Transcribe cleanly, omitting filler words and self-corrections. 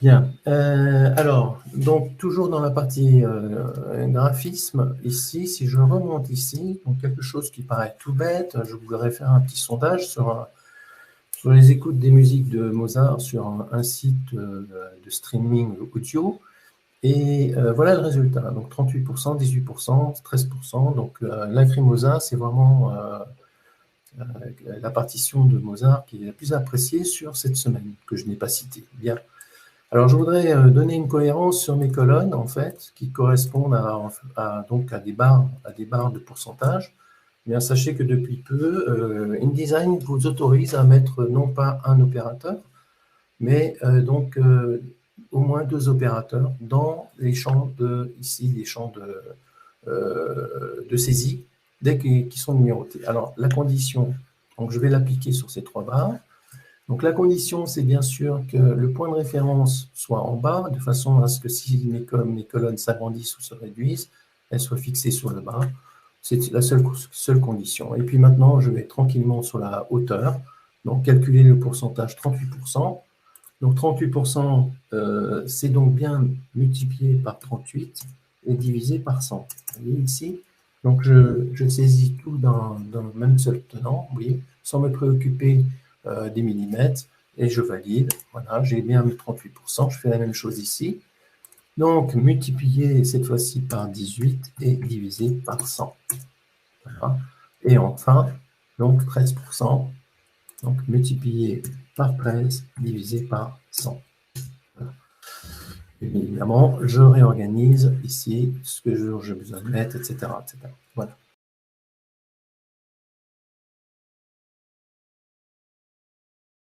Bien. Alors, donc, toujours dans la partie graphisme, ici, si je remonte ici, donc quelque chose qui paraît tout bête, je voudrais faire un petit sondage sur les écoutes des musiques de Mozart sur un site de streaming audio. Et voilà le résultat. Donc 38%, 18%, 13%. Donc Lacrimosa, c'est vraiment la partition de Mozart qui est la plus appréciée sur cette semaine, que je n'ai pas citée. Bien. Alors je voudrais donner une cohérence sur mes colonnes, en fait, qui correspondent donc à des barres de pourcentage. Bien, sachez que depuis peu, InDesign vous autorise à mettre non pas un opérateur, mais au moins deux opérateurs dans les champs ici, les champs de saisie, dès qu'ils sont numérotés. Alors, la condition, donc je vais l'appliquer sur ces trois barres. Donc, la condition, c'est bien sûr que le point de référence soit en bas, de façon à ce que si mes colonnes s'agrandissent ou se réduisent, elles soient fixées sur le bas. C'est la seule condition. Et puis maintenant, je vais tranquillement sur la hauteur. Donc, calculer le pourcentage 38%. Donc 38%, c'est donc bien multiplié par 38 et divisé par 100. Vous voyez ici? Donc je saisis tout dans le même seul tenant, vous voyez, sans me préoccuper des millimètres, et je valide. Voilà, j'ai bien mis 38%, je fais la même chose ici. Donc multiplié cette fois-ci par 18 et divisé par 100. Voilà. Et enfin, donc 13%, donc multiplié par 13 divisé par 100. Évidemment, je réorganise ici ce que j'ai besoin de mettre, etc., etc. Voilà.